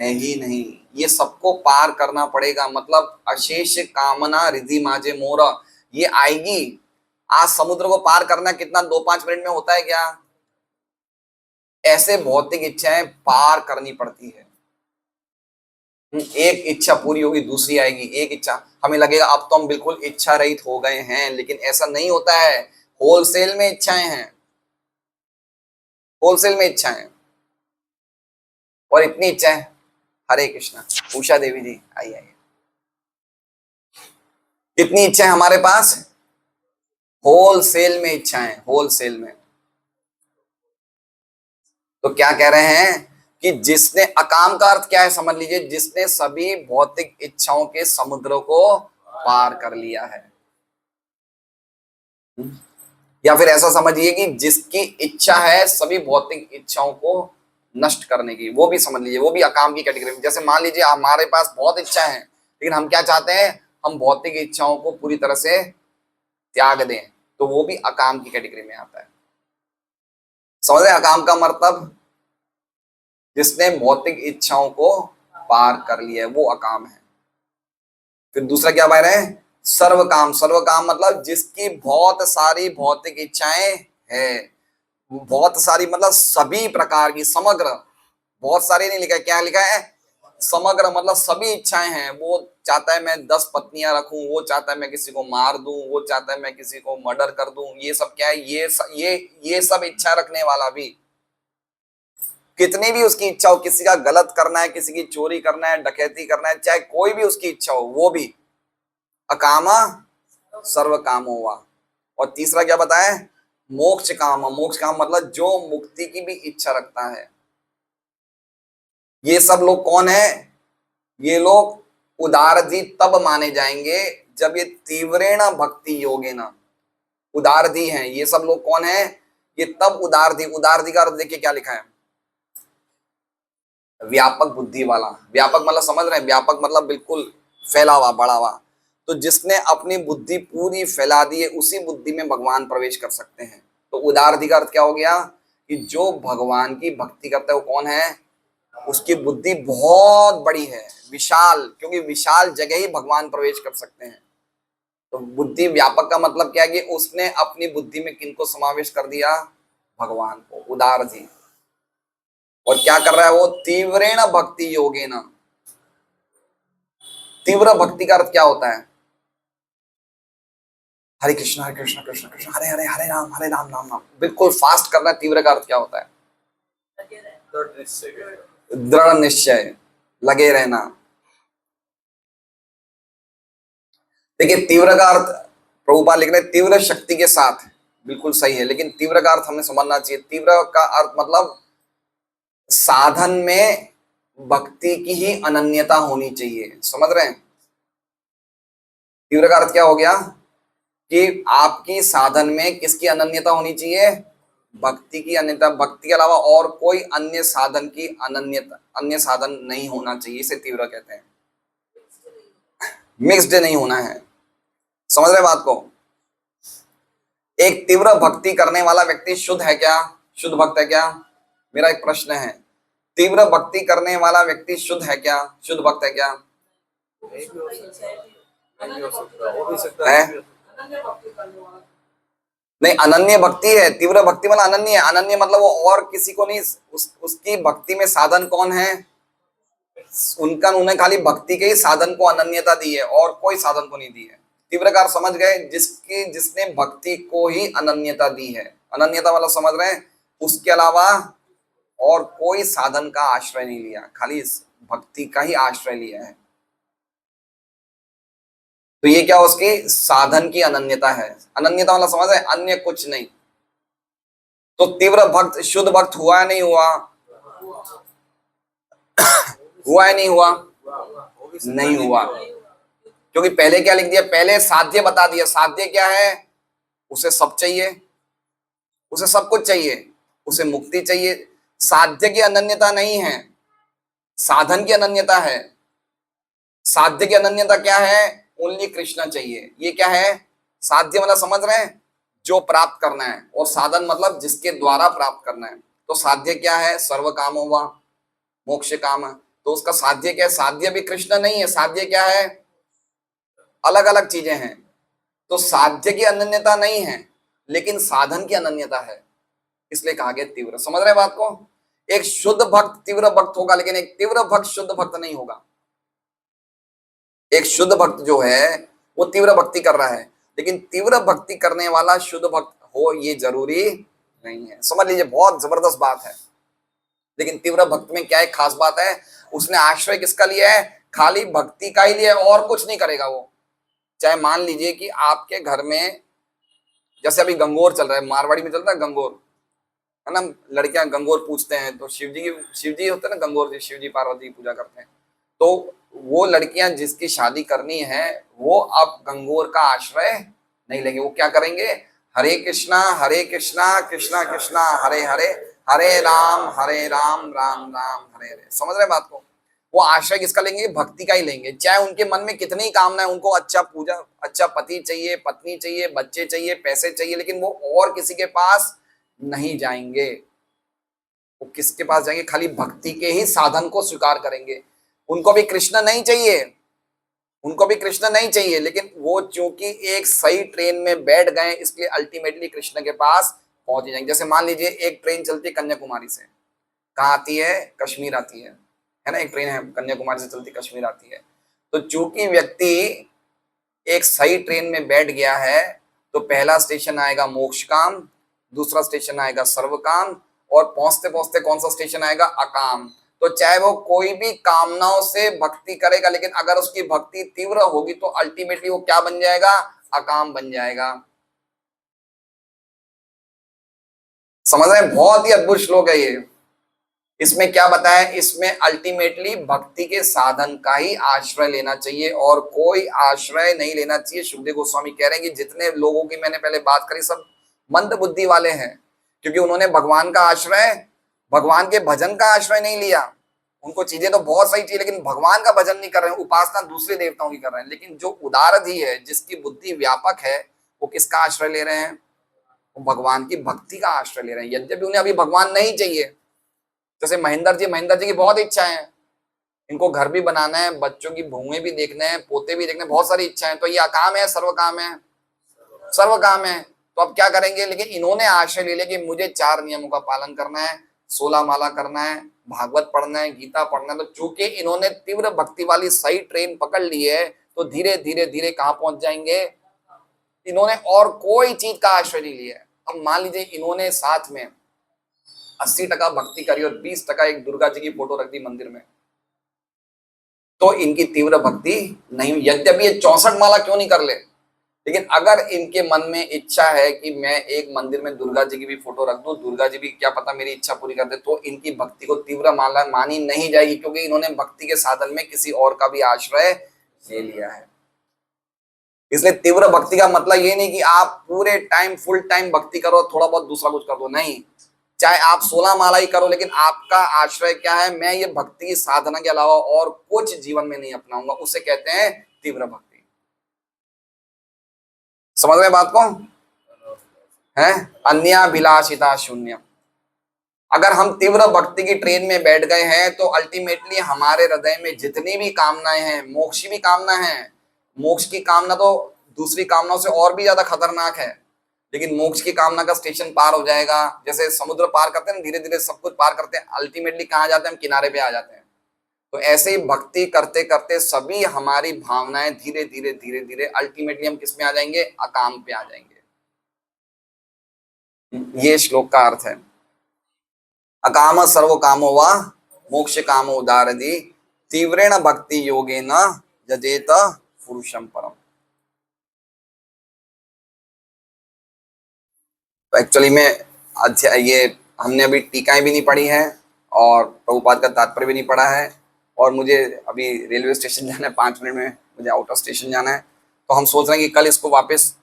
है ही नहीं। ये सबको पार करना पड़ेगा, मतलब अशेष कामना रिधि माजे मोरा, ये आएगी। आज समुद्र को पार करना कितना 2-5 मिनट में होता है क्या? ऐसे भौतिक इच्छाएं पार करनी पड़ती है। एक इच्छा पूरी होगी दूसरी आएगी, एक इच्छा, हमें लगेगा अब तो हम बिल्कुल इच्छा रहित हो गए हैं, लेकिन ऐसा नहीं होता है। होलसेल में इच्छाएं हैं, होलसेल में इच्छाएं, और इतनी इच्छाएं। हरे कृष्णा। उषा देवी जी आइए आइए। कितनी इच्छाएं हमारे पास, होलसेल में इच्छाएं, होलसेल में। तो क्या कह रहे हैं कि जिसने, अकाम का अर्थ क्या है समझ लीजिए, जिसने सभी भौतिक इच्छाओं के समुद्र को पार कर लिया है। या फिर ऐसा समझिए कि जिसकी इच्छा है सभी भौतिक इच्छाओं को नष्ट करने की, वो भी समझ लीजिए, वो भी अकाम की कैटेगरी में। जैसे मान लीजिए हमारे पास बहुत इच्छा है, लेकिन हम क्या चाहते हैं, हम भौतिक इच्छाओं को पूरी तरह से त्याग दें, तो वो भी अकाम की कैटेगरी में आता है। समझ रहे अकाम का मतलब, जिसने भौतिक इच्छाओं को पार कर लिया है वो अकाम है। फिर दूसरा क्या बह रहे हैं, सर्व काम। सर्व काम मतलब जिसकी बहुत सारी भौतिक इच्छाएं है, बहुत सारी मतलब सभी प्रकार की, समग्र, बहुत सारी नहीं लिखा है, क्या लिखा है, समग्र, मतलब सभी इच्छाएं हैं। वो चाहता है मैं 10 पत्नियां रखूं, वो चाहता है मैं किसी को मार दूं, वो चाहता है मैं किसी को मर्डर कर दूं। ये सब क्या है, ये सब इच्छा रखने वाला भी, कितनी भी उसकी इच्छा हो, किसी का गलत करना है, किसी की चोरी करना है, डकैती करना है, चाहे कोई भी उसकी इच्छा हो, वो भी अकामा सर्व काम हुआ। और तीसरा क्या बताया, मोक्ष काम। मोक्ष काम मतलब जो मुक्ति की भी इच्छा रखता है। ये सब लोग कौन है, ये लोग उदारधी तब माने जाएंगे जब ये तीव्रेण भक्ति योगेन, उदारधी हैं ये सब लोग। कौन है ये, तब उदारधी। उदारधी का अर्थ देखिए क्या लिखा है, व्यापक बुद्धि वाला। व्यापक मतलब समझ रहे हैं, व्यापक मतलब बिल्कुल फैला हुआ, बढ़ा हुआ। तो जिसने अपनी बुद्धि पूरी फैला दी है, उसी बुद्धि में भगवान प्रवेश कर सकते हैं। तो उदारधी का अर्थ क्या हो गया, कि जो भगवान की भक्ति करता है वो कौन है, उसकी बुद्धि बहुत बड़ी है, विशाल, क्योंकि विशाल जगह ही भगवान प्रवेश कर सकते हैं। तो बुद्धि व्यापक का मतलब क्या है, कि उसने अपनी बुद्धि में किनको समावेश कर दिया, भगवान को, उदारधी। और क्या कर रहा है वो, तीव्रेण भक्ति योगेन। तीव्र भक्ति का अर्थ क्या होता है, हरे कृष्ण कृष्ण कृष्ण हरे हरे, हरे राम राम राम, बिल्कुल फास्ट करना। तीव्र का अर्थ क्या होता है, दृढ़ निश्चय, लगे रहना। देखिए तीव्र का अर्थ प्रभुपाद लिख रहे तीव्र शक्ति के साथ, बिल्कुल सही है, लेकिन तीव्र का अर्थ हमें समझना चाहिए। तीव्र का अर्थ मतलब साधन में भक्ति की ही अनन्यता होनी चाहिए, समझ रहे हैं। तीव्र का अर्थ क्या हो गया, कि आपकी साधन में किसकी अनन्यता होनी चाहिए, भक्ति की अनन्यता। भक्ति के अलावा और कोई अन्य साधन की अनन्यता, अन्य साधन नहीं होना चाहिए, इसे तीव्र कहते हैं। मिक्स्ड नहीं होना है, समझ रहे बात को। एक तीव्र भक्ति करने वाला व्यक्ति शुद्ध है क्या, शुद्ध भक्त है क्या, मेरा एक प्रश्न है। तीव्र भक्ति करने वाला व्यक्ति शुद्ध है क्या, शुद्ध भक्त है क्या, है नहीं, अनन्य भक्ति है। तीव्र भक्ति मतलब अनन्य है। अनन्य मतलब वो और किसी को नहीं, उसकी भक्ति में साधन कौन है, उनका, उन्होंने खाली भक्ति के ही साधन को अनन्यता दी है, और कोई साधन को नहीं दी है। तीव्रकार समझ गए, जिसने भक्ति को ही अनन्यता दी है। अनन्यता मतलब समझ रहे हैं, उसके अलावा और कोई साधन का आश्रय नहीं लिया, खाली इस भक्ति का ही आश्रय लिया है। तो ये क्या, उसकी साधन की अनन्यता है। अनन्यता मतलब समझ रहे, अन्य कुछ नहीं। तो तीव्र भक्त शुद्ध भक्त हुआ है नहीं हुआ, हुआ है नहीं हुआ, नहीं हुआ। क्योंकि पहले क्या लिख दिया, पहले साध्य बता दिया। साध्य क्या है, उसे सब चाहिए, उसे सब कुछ चाहिए, उसे मुक्ति चाहिए। साध्य की अनन्यता नहीं है, साधन की अनन्यता है। साध्य की अनन्यता क्या है, ओनली कृष्णा चाहिए। ये क्या है, साध्य मतलब समझ रहे हैं, जो प्राप्त करना है, और साधन मतलब जिसके द्वारा प्राप्त करना है। तो साध्य क्या है, सर्व काम हुआ, मोक्ष काम है। तो उसका साध्य क्या है, साध्य भी कृष्ण नहीं है। साध्य क्या है, अलग अलग चीजें हैं। तो साध्य की अनन्यता नहीं है, लेकिन साधन की अनन्यता है, इसलिए कहा गया तीव्र। समझ रहे बात को। एक शुद्ध भक्त तीव्र भक्त होगा, लेकिन एक तीव्र भक्त शुद्ध भक्त नहीं होगा। एक शुद्ध भक्त जो है वो तीव्र भक्ति कर रहा है, लेकिन तीव्र भक्ति करने वाला शुद्ध भक्त हो ये जरूरी नहीं है। समझ लीजिए, बहुत जबरदस्त बात है। लेकिन तीव्र भक्त में क्या एक खास बात है, उसने आश्रय किसका लिया है? खाली भक्ति का ही लिया है, और कुछ नहीं करेगा वो। चाहे मान लीजिए कि आपके घर में, जैसे अभी गंगोर चल रहा है, मारवाड़ी में चल रहा है गंगोर, है ना, लड़कियां गंगोर पूजते हैं, तो शिव जी होते हैं ना गंगोर जी, शिव जी पार्वती की पूजा करते हैं। तो वो लड़कियां जिसकी शादी करनी है वो अब गंगोर का आश्रय नहीं लेंगे। वो क्या करेंगे? हरे कृष्णा कृष्णा कृष्णा हरे हरे, हरे राम राम हरे हरे। समझ रहे बात को? वो आश्रय किसका लेंगे? भक्ति का ही लेंगे। चाहे उनके मन में कितनी कामना है, उनको अच्छा पूजा, अच्छा पति चाहिए, पत्नी चाहिए, बच्चे चाहिए, पैसे चाहिए, लेकिन वो और किसी के पास नहीं जाएंगे। वो किसके पास जाएंगे? खाली भक्ति के ही साधन को स्वीकार करेंगे। उनको भी कृष्ण नहीं चाहिए, उनको भी कृष्ण नहीं चाहिए, लेकिन वो चूंकि एक सही ट्रेन में बैठ गए, इसलिए अल्टीमेटली कृष्ण के पास पहुंच जाएंगे। जैसे मान लीजिए एक ट्रेन चलती है कन्याकुमारी से, कहाँ आती है? कश्मीर आती है ना। एक ट्रेन है कन्याकुमारी से चलती, कश्मीर आती है। तो चूंकि व्यक्ति एक सही ट्रेन में बैठ गया है, तो पहला स्टेशन आएगा मोक्ष काम, दूसरा स्टेशन आएगा सर्व काम, और पहुंचते पहुंचते कौन सा स्टेशन आएगा? अकाम। तो चाहे वो कोई भी कामनाओं से भक्ति करेगा, लेकिन अगर उसकी भक्ति तीव्र होगी तो अल्टीमेटली वो क्या बन जाएगा? अकाम बन जाएगा। समझ रहे हैं? बहुत ही अद्भुत श्लोक है ये। इसमें क्या बताया? इसमें अल्टीमेटली भक्ति के साधन का ही आश्रय लेना चाहिए, और कोई आश्रय नहीं लेना चाहिए। सुखदेव गोस्वामी कह रहे हैं कि जितने लोगों की मैंने पहले बात करी सब मंद बुद्धि वाले हैं, क्योंकि उन्होंने भगवान का आश्रय, भगवान के भजन का आश्रय नहीं लिया। उनको चीजें तो बहुत सही चाहिए, लेकिन भगवान का भजन नहीं कर रहे हैं, उपासना दूसरे देवताओं की कर रहे हैं। लेकिन जो उदारधि है, जिसकी बुद्धि व्यापक है, वो किसका आश्रय ले रहे हैं? वो भगवान की भक्ति का आश्रय ले रहे हैं, यद्यपि उन्हें अभी भगवान नहीं चाहिए। जैसे महेंद्र जी की बहुत इच्छा है, इनको घर भी बनाना है, बच्चों की भूएं भी देखने हैं, पोते भी देखने, बहुत सारी इच्छाएं। तो ये अकाम है, सर्व काम है? सर्व काम है। तो अब क्या करेंगे? लेकिन इन्होंने आश्रय ले लिया कि मुझे 4 नियमों का पालन करना है, 16 माला करना है, भागवत पढ़ना है, गीता पढ़ना है। तो चूंकि इन्होंने तीव्र भक्ति वाली सही ट्रेन पकड़ ली है, तो धीरे धीरे धीरे कहां पहुंच जाएंगे? इन्होंने और कोई चीज का आश्रय नहीं लिया है। अब मान लीजिए इन्होंने साथ में 80% भक्ति करी और 20% एक दुर्गा जी की फोटो रख दी मंदिर में, तो इनकी तीव्र भक्ति नहीं। यद्यपि ये 64 माला क्यों नहीं कर ले, लेकिन अगर इनके मन में इच्छा है कि मैं एक मंदिर में दुर्गा जी की भी फोटो रख दूं, दुर्गा जी भी क्या पता मेरी इच्छा पूरी कर दे, तो इनकी भक्ति को तीव्र माला मानी नहीं जाएगी, क्योंकि इन्होंने भक्ति के साधन में किसी और का भी आश्रय ले लिया है। इसलिए तीव्र भक्ति का मतलब ये नहीं कि आप पूरे टाइम फुल टाइम भक्ति करो, थोड़ा बहुत दूसरा कुछ कर दो, नहीं। चाहे आप 16 माला ही करो, लेकिन आपका आश्रय क्या है? मैं ये भक्ति की साधना के अलावा और कुछ जीवन में नहीं अपनाऊंगा, उसे कहते हैं तीव्र भक्ति। समझ रहे बात को? है अन्याभिलाषिता शून्य। अगर हम तीव्र भक्ति की ट्रेन में बैठ गए हैं, तो अल्टीमेटली हमारे हृदय में जितनी भी कामनाएं हैं, मोक्ष की कामना है, मोक्ष की कामना तो दूसरी कामनाओं से और भी ज्यादा खतरनाक है। लेकिन मोक्ष की कामना का स्टेशन पार हो जाएगा, जैसे समुद्र पार करते हैं, धीरे धीरे सब कुछ पार करते हैं, अल्टीमेटली कहाँ जाते हैं? हम किनारे पे आ जाते हैं। तो ऐसे ही भक्ति करते करते सभी हमारी भावनाएं धीरे धीरे धीरे धीरे अल्टीमेटली हम किस में आ जाएंगे? अकाम पे आ जाएंगे। ये श्लोक का अर्थ है। अकाम सर्व कामो वा मोक्ष कामो उदारधि तीव्रेण भक्ति योगेन यजेत पुरुषम परम। तो एक्चुअली में ये हमने अभी टीकाएं भी नहीं पढ़ी है और प्रभुपाद का तात्पर्य भी नहीं पढ़ा है, और मुझे अभी रेलवे स्टेशन जाना है, 5 मिनट में मुझे आउट ऑफ स्टेशन जाना है। तो हम सोच रहे हैं कि कल इसको वापस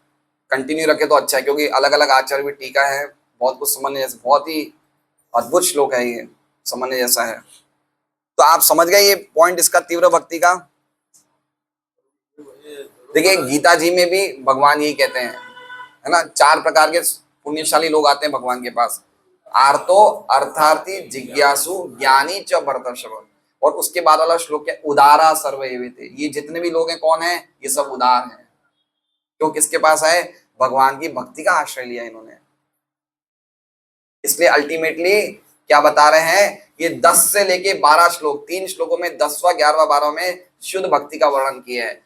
कंटिन्यू रखे तो अच्छा है, क्योंकि अलग अलग आचार्य भी टीका है, बहुत कुछ समझने जैसा, बहुत ही अद्भुत श्लोक है ये, समझने जैसा है। तो आप समझ गए ये पॉइंट इसका तीव्र भक्ति का। देखिए गीता जी में भी भगवान यही कहते हैं, है ना, 4 प्रकार के पुण्यशाली लोग आते हैं भगवान के पास। आर्तो, अर्थार्थी, जिज्ञासु, ज्ञानी च भरतर्षभ। और उसके बाद वाला श्लोक क्या? उदारा सर्व एवेते। ये जितने भी लोग हैं कौन है? ये सब उदार हैं। क्यों? किसके पास आए? भगवान की भक्ति का आश्रय लिया इन्होंने। इसलिए अल्टीमेटली क्या बता रहे हैं? ये 10 से लेके 12 श्लोक, 3 श्लोकों में 10वां, 11वां, 12वां में शुद्ध भक्ति का वर्णन किया है।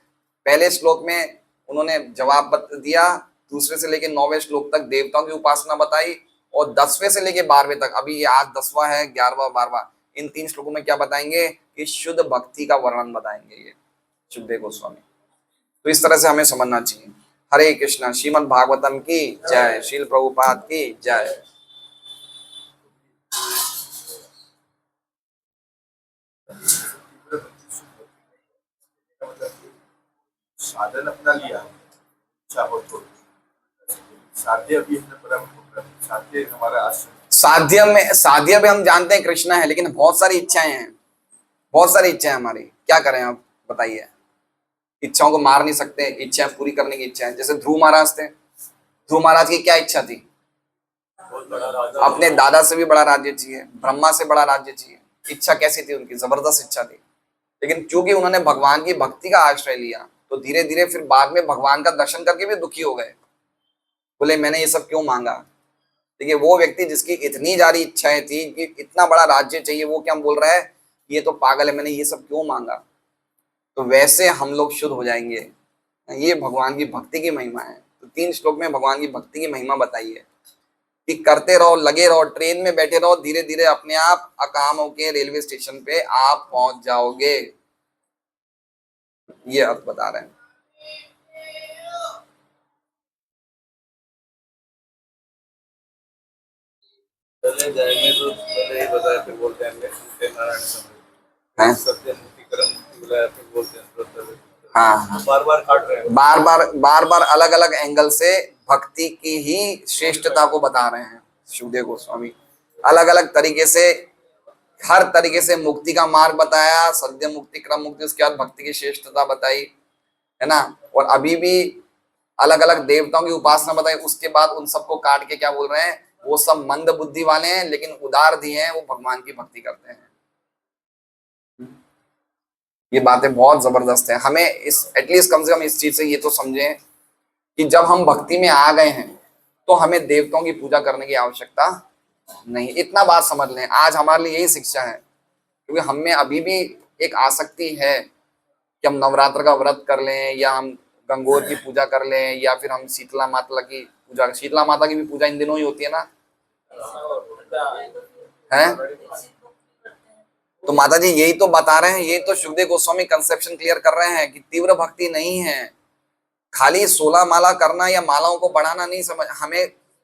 पहले श्लोक में उन्होंने जवाब दिया, दूसरे से लेकर 9वें श्लोक तक देवताओं की उपासना बताई, और 10वें से लेकर 12वें तक, अभी ये आज 10वां है, 11वां 12वां, इन 3 श्लोकों में क्या बताएंगे कि शुद्ध भक्ति का वर्णन बताएंगे ये सुखदेव गोस्वामी। तो इस तरह से हमें समझना चाहिए। हरे कृष्णा। श्रीमद् भागवतम की जय। श्रील प्रभुपाद की जय। साधन अपना लिया, इच्छा हो तो साध्य भी साध्य हमारा आश्रम। साध्य में हम जानते हैं कृष्ण है, लेकिन बहुत सारी इच्छाएं हैं, बहुत सारी इच्छाएं हमारी, क्या करें आप बताइए। इच्छाओं को मार नहीं सकते, इच्छाएं पूरी करने की इच्छा है। जैसे ध्रुव महाराज थे, ध्रुव महाराज की क्या इच्छा थी? अपने दादा से भी बड़ा राज्य चाहिए, ब्रह्मा से बड़ा राज्य चाहिए। इच्छा कैसी थी उनकी? जबरदस्त इच्छा थी। लेकिन क्योंकि उन्होंने भगवान की भक्ति का आश्रय लिया, तो धीरे धीरे फिर बाद में भगवान का दर्शन करके भी दुखी हो गए, बोले मैंने ये सब क्यों मांगा। देखिए वो व्यक्ति जिसकी इतनी सारी इच्छाएं थी कि इतना बड़ा राज्य चाहिए, वो क्या बोल रहा है ये तो पागल है, मैंने ये सब क्यों मांगा। तो वैसे हम लोग शुद्ध हो जाएंगे। ये भगवान की भक्ति की महिमा है। तो 3 श्लोक में भगवान की भक्ति की महिमा बताई है कि करते रहो, लगे रहो, ट्रेन में बैठे रहो, धीरे धीरे अपने आप अकाम होके रेलवे स्टेशन पे आप पहुंच जाओगे। ये अर्थ बता रहे हैं। चले जाएंगे तो पहले ही बता के बोलते हैं नारायण हैं? सत्य मुक्ति कर्म मुक्ति बुलाया, फिर बोलते हैं हाँ, बार बार काट रहे हैं, बार बार अलग अलग एंगल से भक्ति की ही श्रेष्ठता को बता रहे हैं सुखदेव गोस्वामी। अलग अलग तरीके से, हर तरीके से मुक्ति का मार्ग बताया, सद्य मुक्ति, क्रम मुक्ति, उसके बाद भक्ति की श्रेष्ठता बताई, है ना। और अभी भी अलग अलग देवताओं की उपासना बताई। उसके बाद उन सबको काट के क्या बोल रहे हैं, वो सब मंद बुद्धि वाले हैं लेकिन उदार दिए हैं, वो भगवान की भक्ति करते हैं। ये बातें बहुत जबरदस्त है। हमें इस एटलीस्ट कम से कम इस चीज से ये तो समझें कि जब हम भक्ति में आ गए हैं तो हमें देवताओं की पूजा करने की आवश्यकता नहीं। इतना बात समझ लें, आज हमारे लिए यही शिक्षा है। क्योंकि हम में अभी भी एक आसक्ति है कि हम नवरात्र का व्रत कर लें, या हम गंगोर की पूजा कर लें, या फिर हम शीतला माता की पूजा। शीतला माता की भी पूजा इन दिनों ही होती है ना, है? तो माता जी यही तो बता रहे हैं, यही तो सुखदेव गोस्वामी कंसेप्शन क्लियर कर रहे हैं कि तीव्र भक्ति नहीं है खाली 16 माला करना या मालाओं को बढ़ाना नहीं। समझ, हमें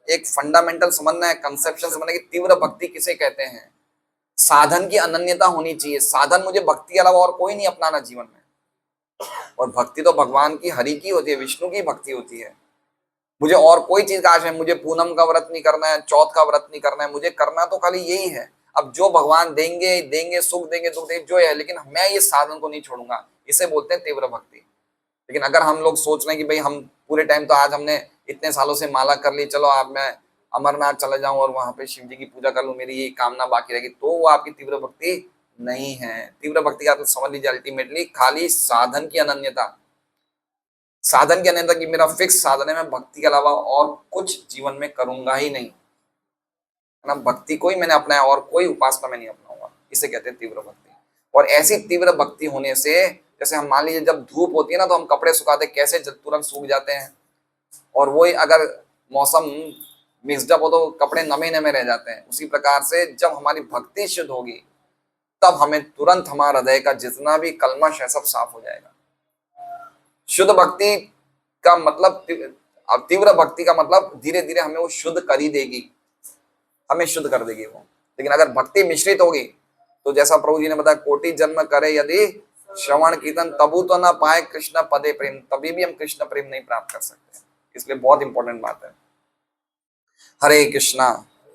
एक फंडामेंटल समझना है, कंसेप्शन समझना है कि तीव्र भक्ति किसे कहते हैं। साधन की अनन्यता होनी चाहिए। साधन मुझे भक्ति के अलावा और कोई नहीं अपनाना जीवन में। और भक्ति तो भगवान की, हरि की होती है, विष्णु की भक्ति होती है। मुझे और कोई चीज का आशय, मुझे पूनम का व्रत नहीं करना है, चौथ का व्रत नहीं करना है, मुझे करना तो खाली यही है। अब जो भगवान देंगे देंगे, सुख देंगे दुख देंगे जो है, लेकिन मैं ये साधन को नहीं छोड़ूंगा। इसे बोलते हैं तीव्र भक्ति। लेकिन अगर हम लोग सोच रहे हैं कि भाई हम पूरे टाइम तो आज हमने इतने सालों से माला कर ली, चलो आप मैं अमरनाथ चला जाऊं और वहां पे शिव जी की पूजा कर लूं, मेरी ये कामना बाकी रहेगी, तो वो आपकी तीव्र भक्ति नहीं है। तीव्र भक्ति का तो समझ लीजिए अल्टीमेटली खाली साधन की अनन्यता। साधन की अनन्यता की मेरा फिक्स साधन है, मैं भक्ति के अलावा और कुछ जीवन में करूंगा ही नहीं, है ना। भक्ति को ही मैंने अपनाया और कोई उपासना में नहीं अपनाऊंगा। इसे कहते हैं तीव्र भक्ति। और ऐसी तीव्र भक्ति होने से, जैसे हम मान लीजिए जब धूप होती है ना, तो हम कपड़े सुखाते कैसे तुरंत सूख जाते हैं, और वही अगर मौसम मिक्स्ड अप हो तो कपड़े नमे नमे रह जाते हैं। उसी प्रकार से जब हमारी भक्ति शुद्ध होगी तब हमें तुरंत हमारा हृदय का जितना भी कल्मश है सब साफ हो जाएगा। शुद्ध भक्ति का मतलब, तीव्र भक्ति का मतलब धीरे धीरे हमें वो शुद्ध कर ही देगी, हमें शुद्ध कर देगी वो। लेकिन अगर भक्ति मिश्रित होगी तो जैसा प्रभु जी ने बताया, कोटि जन्म करे यदि श्रवण कीर्तन तबु तो ना पाए कृष्ण पदे प्रेम, तभी भी हम कृष्ण प्रेम नहीं प्राप्त कर सकते। इसलिए बहुत इंपॉर्टेंट बात है। हरे कृष्णा।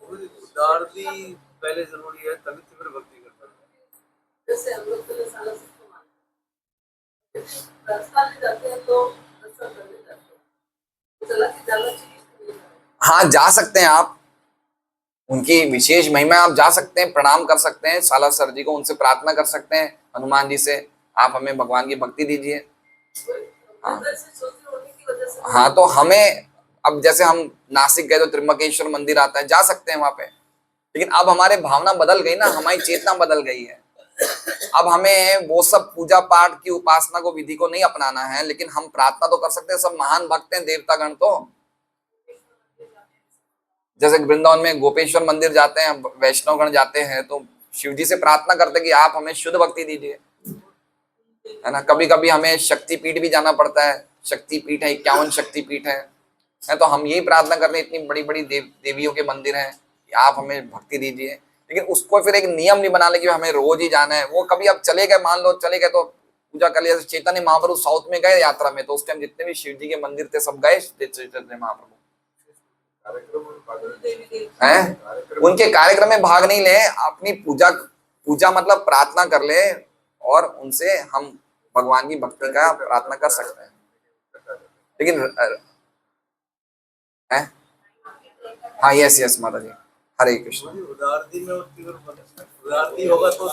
उदार भी पहले जरूरी है, तभी तीव्र भक्ति कर पाएंगे। जैसे हम लोग तो सालों से रास्ता में जाते हैं तो दर्शन करने जाते हैं, तो चला कि जाना चाहिए। हाँ जा सकते हैं आप, उनकी विशेष महिमा, आप जा सकते हैं, प्रणाम कर सकते हैं साला सर जी को, उनसे प्रार्थना कर सकते हैं, हनुमान जी से आप हमें भगवान की भक्ति दीजिए। हाँ तो हमें, अब जैसे हम नासिक गए तो त्र्यंबकेश्वर मंदिर आता है, जा सकते हैं वहां पे। लेकिन अब हमारे भावना बदल गई ना, हमारी चेतना बदल गई है। अब हमें वो सब पूजा पाठ की उपासना को विधि को नहीं अपनाना है, लेकिन हम प्रार्थना तो कर सकते हैं। सब महान भक्त हैं देवतागण तो, जैसे वृंदावन में गोपेश्वर मंदिर जाते हैं, वैष्णव गण जाते हैं, तो शिव जी से प्रार्थना करते हैं कि आप हमें शुद्ध भक्ति दीजिए, है ना। कभी कभी हमें शक्तिपीठ भी जाना पड़ता है, शक्तिपीठ है 51 शक्तिपीठ है तो हम यही प्रार्थना कर रहे हैं, इतनी बड़ी बड़ी देवियों के मंदिर हैं कि आप हमें भक्ति दीजिए। लेकिन उसको फिर एक नियम नहीं बना ले कि हमें रोज ही जाना है। वो कभी अब चले गए, मान लो चले गए तो पूजा कर लिया। चैतन्य महाप्रभु साउथ में गए यात्रा में, तो उस टाइम जितने भी शिव जी के मंदिर थे सब गए चैतन्य महाप्रभु हैं, उनके कार्यक्रम में भाग नहीं ले, अपनी पूजा मतलब प्रार्थना कर ले, और उनसे हम भगवान की भक्ति का प्रार्थना कर सकते हैं। लेकिन है हाँ, यस माता जी, हरे कृष्ण। उदारती में उदारती होगा तो